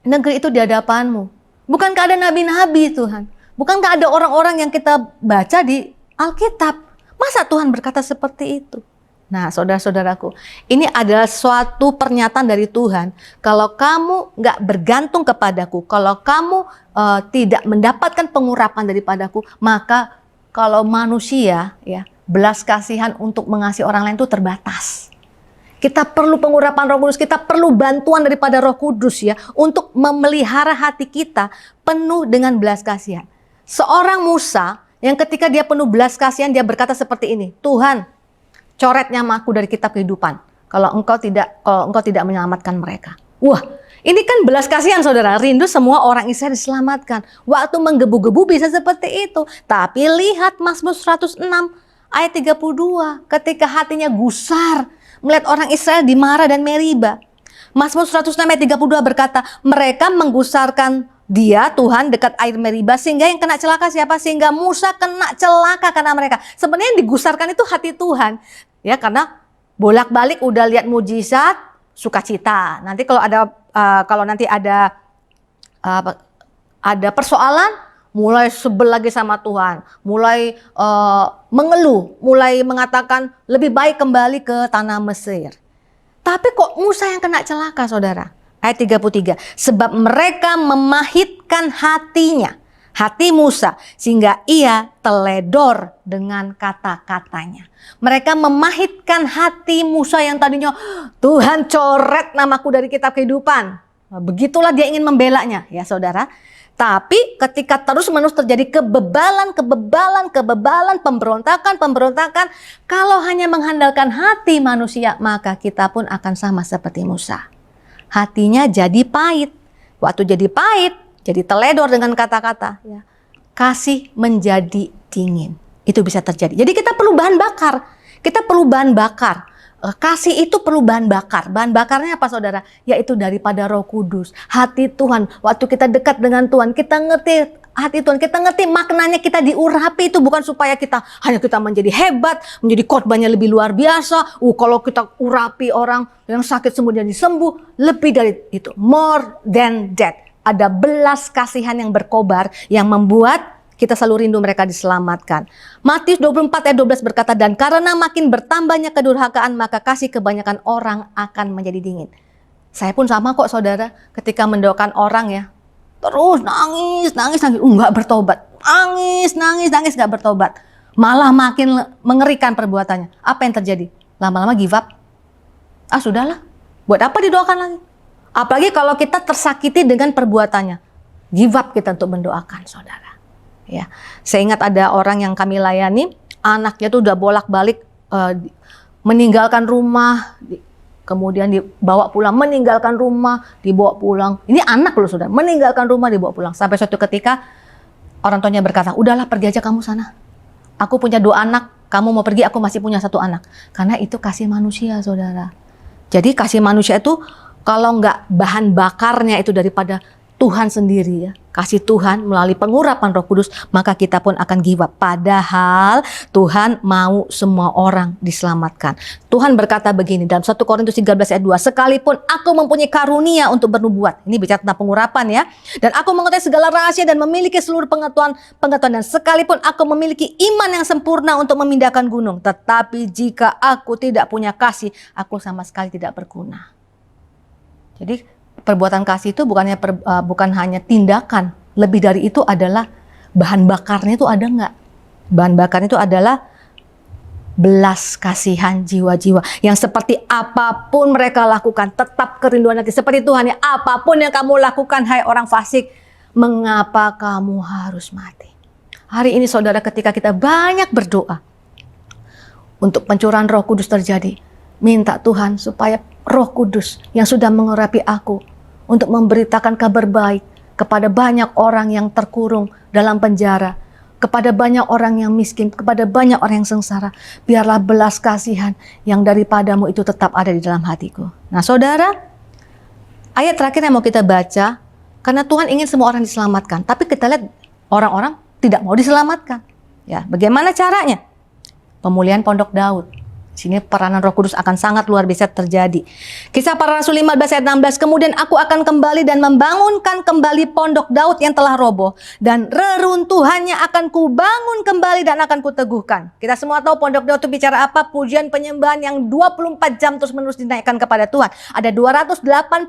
negeri itu di hadapanmu. Bukankah ada nabi-nabi Tuhan? Bukankah ada orang-orang yang kita baca di Alkitab? Masa Tuhan berkata seperti itu? Nah, saudara-saudaraku, ini adalah suatu pernyataan dari Tuhan. Kalau kamu nggak bergantung kepadaku, kalau kamu tidak mendapatkan pengurapan daripadaku, maka kalau manusia ya belas kasihan untuk mengasihi orang lain itu terbatas. Kita perlu pengurapan Roh Kudus, kita perlu bantuan daripada Roh Kudus ya untuk memelihara hati kita penuh dengan belas kasihan. Seorang Musa yang ketika dia penuh belas kasihan dia berkata seperti ini, Tuhan, coret namaku dari kitab kehidupan kalau engkau tidak menyelamatkan mereka. Wah, ini kan belas kasihan saudara, rindu semua orang Israel diselamatkan. Waktu menggebu-gebu bisa seperti itu. Tapi lihat Mazmur 106 ayat 32, ketika hatinya gusar melihat orang Israel di Mara dan Meriba. Mazmur 106 ayat 32 berkata, mereka menggusarkan dia, Tuhan, dekat air Meriba, sehingga yang kena celaka siapa? Sehingga Musa kena celaka karena mereka. Sebenarnya yang digusarkan itu hati Tuhan. Ya, karena bolak-balik udah lihat mujizat, sukacita. Nanti kalau nanti ada persoalan, mulai sebel lagi sama Tuhan, mulai mengeluh, mulai mengatakan lebih baik kembali ke tanah Mesir. Tapi kok Musa yang kena celaka saudara? Ayat 33, sebab mereka memahitkan hatinya, hati Musa, sehingga ia teledor dengan kata-katanya. Mereka memahitkan hati Musa yang tadinya, Tuhan coret namaku dari kitab kehidupan. Begitulah dia ingin membelanya ya saudara. Tapi ketika terus-menerus terjadi kebebalan, pemberontakan, kalau hanya mengandalkan hati manusia, maka kita pun akan sama seperti Musa. Hatinya jadi pahit. Waktu jadi pahit, jadi teledor dengan kata-kata. Ya. Kasih menjadi dingin. Itu bisa terjadi. Jadi kita perlu bahan bakar. Kita perlu bahan bakar. Kasih itu perlu bahan bakar. Bahan bakarnya apa saudara? Yaitu daripada Roh Kudus. Hati Tuhan. Waktu kita dekat dengan Tuhan, kita ngerti hati Tuhan. Kita ngerti maknanya kita diurapi itu bukan supaya kita menjadi hebat, menjadi khotbahnya lebih luar biasa. Kalau kita urapi orang yang sakit sembuh jadi sembuh. Lebih dari itu. More than that. Ada belas kasihan yang berkobar yang membuat kita selalu rindu mereka diselamatkan. Matius 24 ayat 12 berkata, dan karena makin bertambahnya kedurhakaan, maka kasih kebanyakan orang akan menjadi dingin. Saya pun sama kok saudara, ketika mendoakan orang ya, terus nangis, nggak bertobat. Nangis, nggak bertobat. Malah makin mengerikan perbuatannya. Apa yang terjadi? Lama-lama give up. Sudahlah, buat apa didoakan lagi? Apalagi kalau kita tersakiti dengan perbuatannya. Give up kita untuk mendoakan saudara. Ya, saya ingat ada orang yang kami layani, anaknya tuh udah bolak-balik meninggalkan rumah, kemudian dibawa pulang, meninggalkan rumah, dibawa pulang. Ini anak loh sudah, meninggalkan rumah, dibawa pulang. Sampai suatu ketika orang tuanya berkata, udahlah pergi aja kamu sana. Aku punya 2 anak, kamu mau pergi, aku masih punya 1 anak. Karena itu kasih manusia saudara. Jadi kasih manusia itu kalau nggak bahan bakarnya itu daripada Tuhan sendiri ya, kasih Tuhan melalui pengurapan Roh Kudus, maka kita pun akan give up. Padahal Tuhan mau semua orang diselamatkan. Tuhan berkata begini dalam 1 Korintus 13 ayat 2, sekalipun aku mempunyai karunia untuk bernubuat, ini bicara tentang pengurapan ya, dan aku mengetahui segala rahasia dan memiliki seluruh pengetahuan, dan sekalipun aku memiliki iman yang sempurna untuk memindahkan gunung, tetapi jika aku tidak punya kasih, aku sama sekali tidak berguna. Jadi perbuatan kasih itu bukan hanya tindakan, lebih dari itu adalah bahan bakarnya itu ada nggak? Bahan bakarnya itu adalah belas kasihan jiwa-jiwa yang seperti apapun mereka lakukan tetap kerinduan hati seperti Tuhan ya. Apapun yang kamu lakukan hai orang fasik, mengapa kamu harus mati? Hari ini saudara, ketika kita banyak berdoa untuk pencurahan Roh Kudus terjadi, minta Tuhan supaya Roh Kudus yang sudah mengurapi aku untuk memberitakan kabar baik kepada banyak orang yang terkurung dalam penjara, kepada banyak orang yang miskin, kepada banyak orang yang sengsara. Biarlah belas kasihan yang daripadamu itu tetap ada di dalam hatiku. Nah saudara, ayat terakhir yang mau kita baca, karena Tuhan ingin semua orang diselamatkan. Tapi kita lihat orang-orang tidak mau diselamatkan. Ya, bagaimana caranya? Pemulihan Pondok Daud. Sini peranan Roh Kudus akan sangat luar biasa terjadi. Kisah Para Rasul 15 ayat 16, kemudian aku akan kembali dan membangunkan kembali pondok Daud yang telah roboh, dan reruntuhannya akan kubangun kembali dan akan kuteguhkan. Kita semua tahu pondok Daud itu bicara apa? Pujian penyembahan yang 24 jam terus menerus dinaikkan kepada Tuhan. Ada 288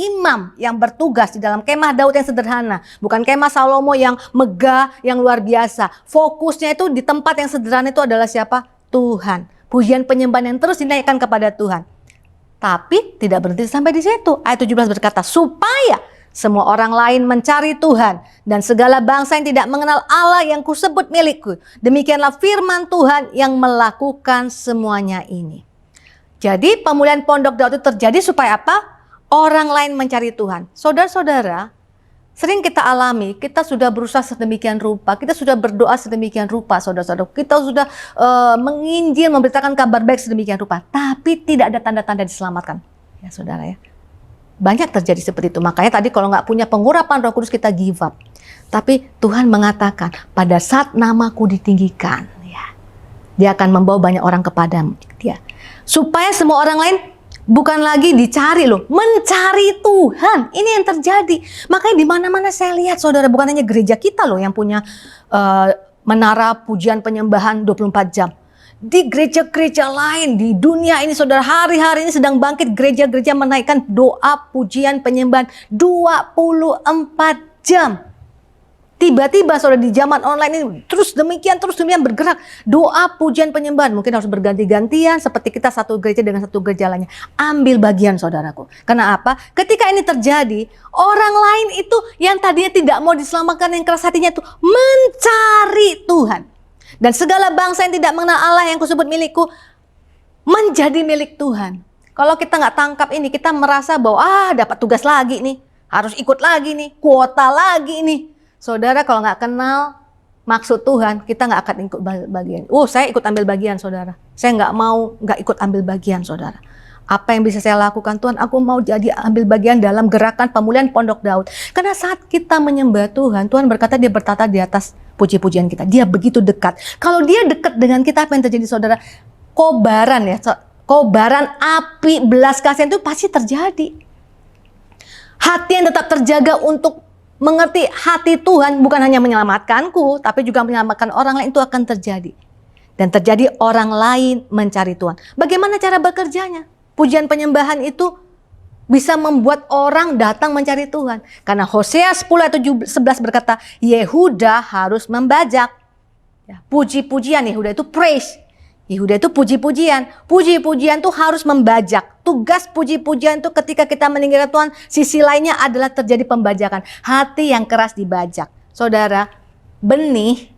imam yang bertugas di dalam kemah Daud yang sederhana, bukan kemah Salomo yang megah, yang luar biasa. Fokusnya itu di tempat yang sederhana itu adalah siapa? Tuhan. Pujian penyembahan yang terus dinaikkan kepada Tuhan. Tapi tidak berhenti sampai di situ. Ayat 17 berkata, supaya semua orang lain mencari Tuhan dan segala bangsa yang tidak mengenal Allah yang kusebut milikku. Demikianlah firman Tuhan yang melakukan semuanya ini. Jadi pemulihan pondok Daud itu terjadi supaya apa? Orang lain mencari Tuhan. Saudara-saudara, sering kita alami, kita sudah berusaha sedemikian rupa, kita sudah berdoa sedemikian rupa, saudara-saudara. Kita sudah menginjil, memberitakan kabar baik sedemikian rupa, tapi tidak ada tanda-tanda diselamatkan. Ya saudara ya. Banyak terjadi seperti itu. Makanya tadi kalau nggak punya pengurapan Roh Kudus kita give up. Tapi Tuhan mengatakan, pada saat namaku ditinggikan, ya, Dia akan membawa banyak orang kepadamu. Dia. Supaya semua orang lain bukan lagi dicari loh, mencari Tuhan. Ini yang terjadi. Makanya di mana-mana saya lihat saudara, bukan hanya gereja kita loh yang punya menara pujian penyembahan 24 jam. Di gereja-gereja lain di dunia ini saudara, hari-hari ini sedang bangkit gereja-gereja menaikkan doa pujian penyembahan 24 jam. Tiba-tiba saudara di zaman online ini terus demikian bergerak. Doa pujian penyembahan mungkin harus berganti-gantian seperti kita satu gereja dengan satu gereja lainnya. Ambil bagian saudaraku. Karena apa? Ketika ini terjadi, orang lain itu yang tadinya tidak mau diselamatkan, yang keras hatinya itu mencari Tuhan. Dan segala bangsa yang tidak mengenal Allah yang kusebut milikku menjadi milik Tuhan. Kalau kita nggak tangkap ini, kita merasa bahwa dapat tugas lagi nih, harus ikut lagi nih, kuota lagi nih. Saudara kalau nggak kenal maksud Tuhan, kita nggak akan ikut bagian. Saya ikut ambil bagian saudara. Saya nggak ikut ambil bagian saudara. Apa yang bisa saya lakukan Tuhan? Aku mau jadi ambil bagian dalam gerakan pemulihan pondok Daud. Karena saat kita menyembah Tuhan, Tuhan berkata Dia bertata di atas puji-pujian kita. Dia begitu dekat. Kalau Dia dekat dengan kita, apa yang terjadi saudara? Kobaran ya, kobaran api belas kasihan itu pasti terjadi. Hati yang tetap terjaga untuk mengerti hati Tuhan bukan hanya menyelamatkanku, tapi juga menyelamatkan orang lain, itu akan terjadi. Dan terjadi orang lain mencari Tuhan. Bagaimana cara bekerjanya? Pujian penyembahan itu bisa membuat orang datang mencari Tuhan. Karena Hosea 10 ayat 11 berkata, Yehuda harus membajak. Ya, puji-pujian Yehuda itu praise. Yehuda itu puji-pujian. Puji-pujian itu harus membajak. Tugas puji-pujian itu ketika kita meninggalkan Tuhan, sisi lainnya adalah terjadi pembajakan. Hati yang keras dibajak. Saudara, benih,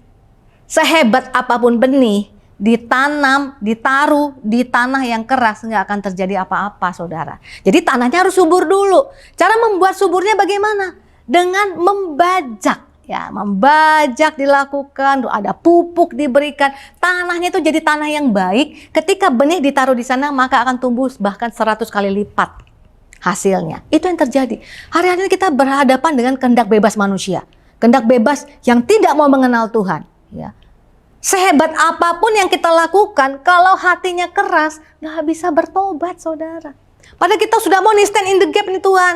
sehebat apapun benih, ditanam, ditaruh di tanah yang keras, nggak akan terjadi apa-apa saudara. Jadi tanahnya harus subur dulu. Cara membuat suburnya bagaimana? Dengan membajak. Ya, membajak dilakukan, ada pupuk diberikan, tanahnya itu jadi tanah yang baik. Ketika benih ditaruh di sana, maka akan tumbuh bahkan 100 kali lipat hasilnya. Itu yang terjadi. Hari-hari ini kita berhadapan dengan kehendak bebas manusia, kehendak bebas yang tidak mau mengenal Tuhan. Ya. Sehebat apapun yang kita lakukan, kalau hatinya keras, nggak bisa bertobat, saudara. Padahal kita sudah mau nih stand in the gap nih Tuhan.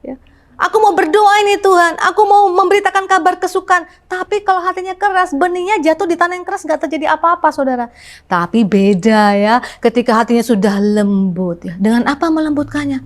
Ya. Aku mau berdoa ini Tuhan, aku mau memberitakan kabar kesukaan. Tapi kalau hatinya keras, benihnya jatuh di tanah yang keras, gak terjadi apa-apa saudara. Tapi beda ya, ketika hatinya sudah lembut. Ya. Dengan apa melembutkannya?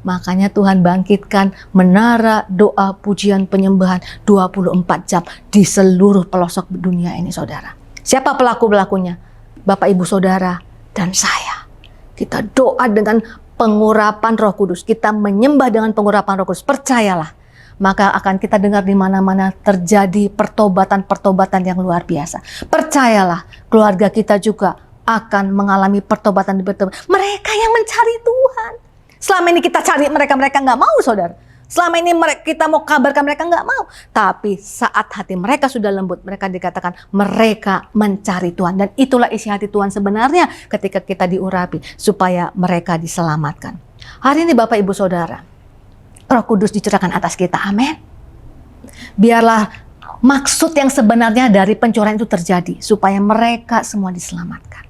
Makanya Tuhan bangkitkan menara doa pujian penyembahan 24 jam di seluruh pelosok dunia ini saudara. Siapa pelaku-pelakunya? Bapak Ibu Saudara dan saya. Kita doa dengan pengurapan Roh Kudus, kita menyembah dengan pengurapan Roh Kudus, percayalah, maka akan kita dengar di mana-mana terjadi pertobatan-pertobatan yang luar biasa. Percayalah, keluarga kita juga akan mengalami pertobatan. Mereka yang mencari Tuhan. Selama ini kita cari mereka nggak mau, saudara. Selama ini kita mau kabarkan mereka nggak mau. Tapi saat hati mereka sudah lembut, mereka dikatakan mereka mencari Tuhan. Dan itulah isi hati Tuhan sebenarnya ketika kita diurapi supaya mereka diselamatkan. Hari ini Bapak Ibu Saudara, Roh Kudus dicurahkan atas kita. Amin. Biarlah maksud yang sebenarnya dari pencurahan itu terjadi supaya mereka semua diselamatkan.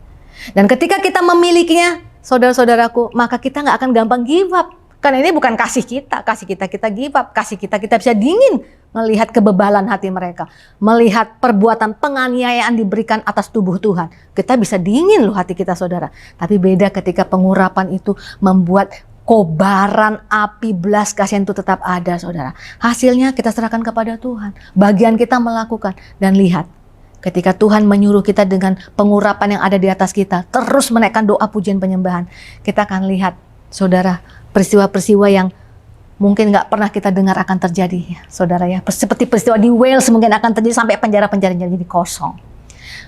Dan ketika kita memilikinya, saudara-saudaraku, maka kita nggak akan gampang give up. Karena ini bukan kasih kita kita give up, kasih kita bisa dingin melihat kebebalan hati mereka, melihat perbuatan penganiayaan diberikan atas tubuh Tuhan. Kita bisa dingin loh hati kita, saudara. Tapi beda ketika pengurapan itu membuat kobaran api belas kasihan itu tetap ada, saudara. Hasilnya kita serahkan kepada Tuhan. Bagian kita melakukan, dan lihat, ketika Tuhan menyuruh kita dengan pengurapan yang ada di atas kita, terus menaikkan doa pujian penyembahan, kita akan lihat, saudara, peristiwa-peristiwa yang mungkin nggak pernah kita dengar akan terjadi, ya, saudara ya. Seperti peristiwa di Wales mungkin akan terjadi sampai penjara-penjara jadi kosong.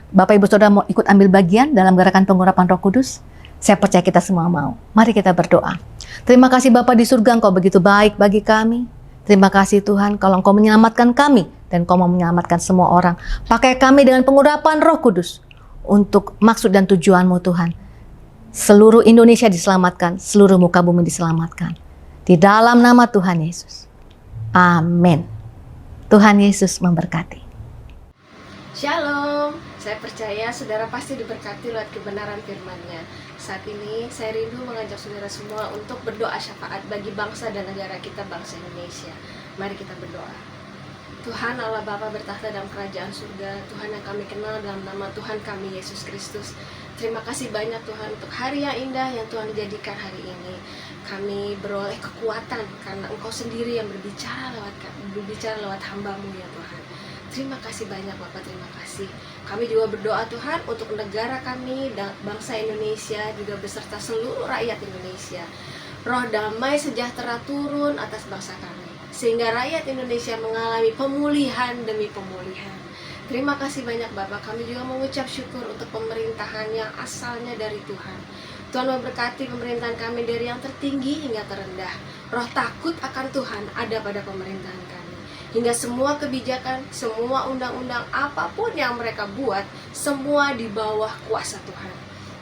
Bapak Ibu Saudara mau ikut ambil bagian dalam gerakan pengurapan Roh Kudus? Saya percaya kita semua mau. Mari kita berdoa. Terima kasih Bapa di surga, Engkau begitu baik bagi kami. Terima kasih Tuhan kalau Engkau menyelamatkan kami dan Engkau mau menyelamatkan semua orang. Pakai kami dengan pengurapan Roh Kudus untuk maksud dan tujuan-Mu Tuhan. Seluruh Indonesia diselamatkan, seluruh muka bumi diselamatkan. Di dalam nama Tuhan Yesus. Amin. Tuhan Yesus memberkati. Shalom, saya percaya saudara pasti diberkati lewat kebenaran firman-Nya. Saat ini saya rindu mengajak saudara semua untuk berdoa syafaat bagi bangsa dan negara kita, bangsa Indonesia. Mari kita berdoa. Tuhan Allah Bapa bertahta dalam kerajaan surga, Tuhan yang kami kenal dalam nama Tuhan kami Yesus Kristus. Terima kasih banyak Tuhan untuk hari yang indah yang Tuhan jadikan hari ini. Kami beroleh kekuatan karena Engkau sendiri yang berbicara lewat hamba-Mu ya Tuhan. Terima kasih banyak Bapak, terima kasih. Kami juga berdoa Tuhan untuk negara kami dan bangsa Indonesia juga beserta seluruh rakyat Indonesia. Roh damai sejahtera turun atas bangsa kami, sehingga rakyat Indonesia mengalami pemulihan demi pemulihan. Terima kasih banyak Bapak, kami juga mengucap syukur untuk pemerintahan yang asalnya dari Tuhan. Tuhan memberkati pemerintahan kami dari yang tertinggi hingga terendah. Roh takut akan Tuhan ada pada pemerintahan kami. Hingga semua kebijakan, semua undang-undang apapun yang mereka buat, semua di bawah kuasa Tuhan.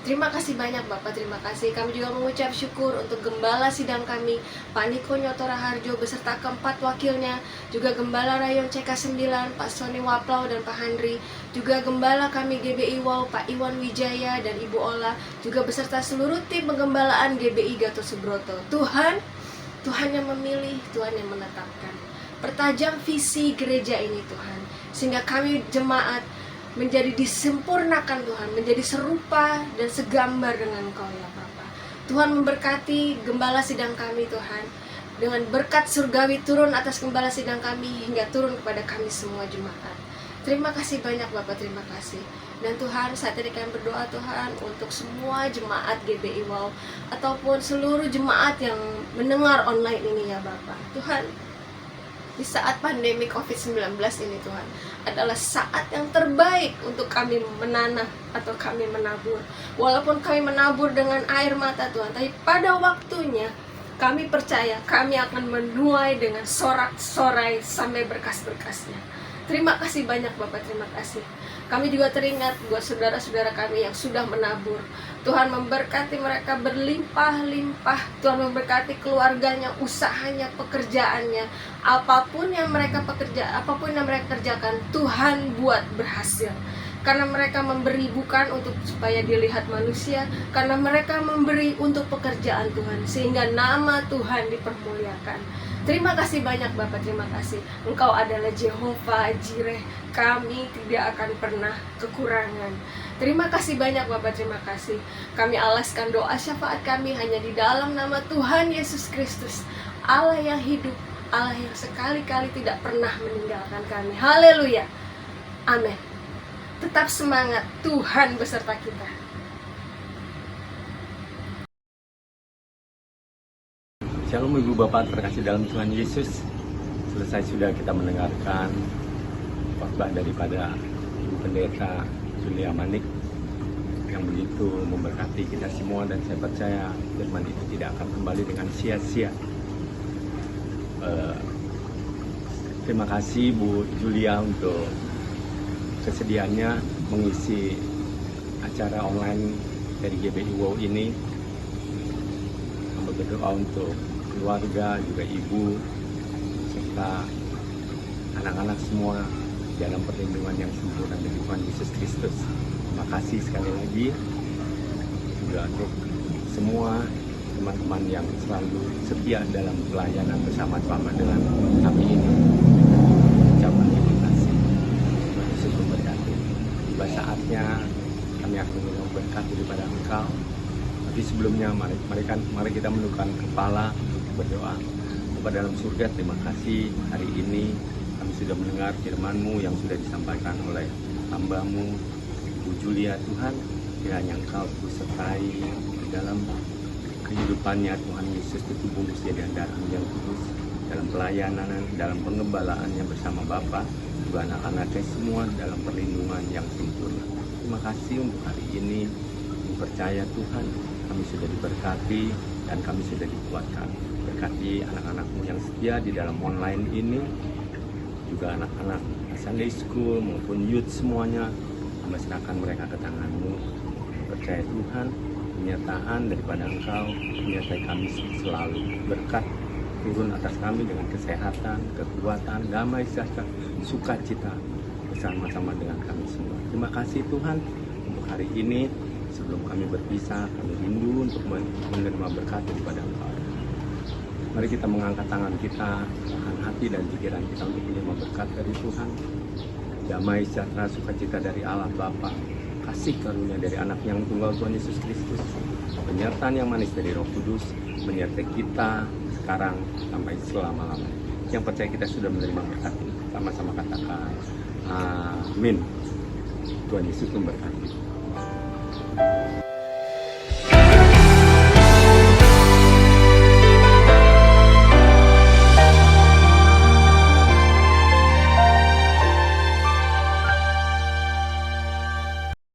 Terima kasih banyak Bapak, terima kasih. Kami juga mengucap syukur untuk Gembala Sidang kami, Pak Niko Nyoto Raharjo beserta keempat wakilnya, juga Gembala Rayon CK9, Pak Sony Waplau dan Pak Handri, juga Gembala kami GBI WOW, Pak Iwan Wijaya dan Ibu Ola, juga beserta seluruh tim penggembalaan GBI Gatot Subroto. Tuhan yang memilih, Tuhan yang menetapkan. Pertajam visi gereja ini Tuhan, sehingga kami jemaat menjadi disempurnakan Tuhan, menjadi serupa dan segambar dengan Engkau ya Bapa. Tuhan memberkati gembala sidang kami Tuhan, dengan berkat surgawi turun atas gembala sidang kami hingga turun kepada kami semua jemaat. Terima kasih banyak Bapak, terima kasih. Dan Tuhan, saat ini kami berdoa Tuhan untuk semua jemaat GBI WOW ataupun seluruh jemaat yang mendengar online ini ya Bapak. Tuhan, di saat pandemi COVID-19 ini Tuhan, adalah saat yang terbaik untuk kami menanam atau kami menabur. Walaupun kami menabur dengan air mata Tuhan, tapi pada waktunya kami percaya kami akan menuai dengan sorak-sorai sampai berkas-berkasnya. Terima kasih banyak Bapak, terima kasih. Kami juga teringat buat saudara-saudara kami yang sudah menabur. Tuhan memberkati mereka berlimpah-limpah. Tuhan memberkati keluarganya, usahanya, pekerjaannya. Apapun yang mereka kerjakan, Tuhan buat berhasil. Karena mereka memberi bukan untuk supaya dilihat manusia, karena mereka memberi untuk pekerjaan Tuhan, sehingga nama Tuhan dipermuliakan. Terima kasih banyak Bapak, terima kasih. Engkau adalah Jehovah Jireh, kami tidak akan pernah kekurangan. Terima kasih banyak Bapak, terima kasih. Kami alaskan doa syafaat kami hanya di dalam nama Tuhan Yesus Kristus, Allah yang hidup, Allah yang sekali-kali tidak pernah meninggalkan kami. Haleluya, amin. Tetap semangat, Tuhan beserta kita. Shalom Ibu Bapak terkasih dalam Tuhan Yesus. Selesai sudah kita mendengarkan khotbah daripada Ibu Pendeta Julia Manik yang begitu memberkati kita semua, dan saya percaya firman itu tidak akan kembali dengan sia-sia. Terima kasih Bu Julia untuk kesediaannya mengisi acara online dari GBI WOW ini. Berdoa untuk keluarga, juga ibu, serta anak-anak semua dalam perlindungan yang sempurna dari Tuhan Yesus Kristus. Terima kasih sekali lagi. juga untuk semua teman-teman yang selalu setia dalam pelayanan bersama-sama dengan kami ini. Ucapan terima kasih. Tuhan Yesus memberkati. Tiba saatnya kami akan menerima berkat daripada Engkau. Tapi sebelumnya mari kita menundukkan kepala berdoa. Bapa dalam surga, terima kasih hari ini kami sudah mendengar firman-Mu yang sudah disampaikan oleh hamba-Mu Bu Julia. Tuhan, kiranya Engkau terus sertai di dalam kehidupannya Tuhan Yesus, ditubus jadi darah yang kudus dalam pelayanan, dalam pengembalaannya bersama Bapa, juga anak-anaknya semua dalam perlindungan yang sempurna. Terima kasih untuk hari ini. Kami percaya Tuhan, kami sudah diberkati dan kami sudah dikuatkan. Berkati anak-anak-Mu yang setia di dalam online ini, juga anak-anak Sunday School maupun youth semuanya, kami serahkan mereka ke tangan-Mu. Percaya Tuhan, penyertaan daripada Engkau menyertai kami selalu. Berkat turun atas kami dengan kesehatan, kekuatan, damai sejahtera, sukacita bersama-sama dengan kami semua. Terima kasih Tuhan untuk hari ini. Sebelum kami berpisah, kami rindu untuk menerima berkat daripada Engkau. Mari kita mengangkat tangan kita, tahan hati dan pikiran kita untuk menerima berkat dari Tuhan. Damai sejahtera, sukacita dari Allah Bapa, kasih karunia dari anak yang tunggal Tuhan Yesus Kristus, penyertaan yang manis dari Roh Kudus, menyertai kita sekarang sampai selama-lamanya. Yang percaya kita sudah menerima berkat ini, sama-sama katakan amin. Tuhan Yesus memberkati.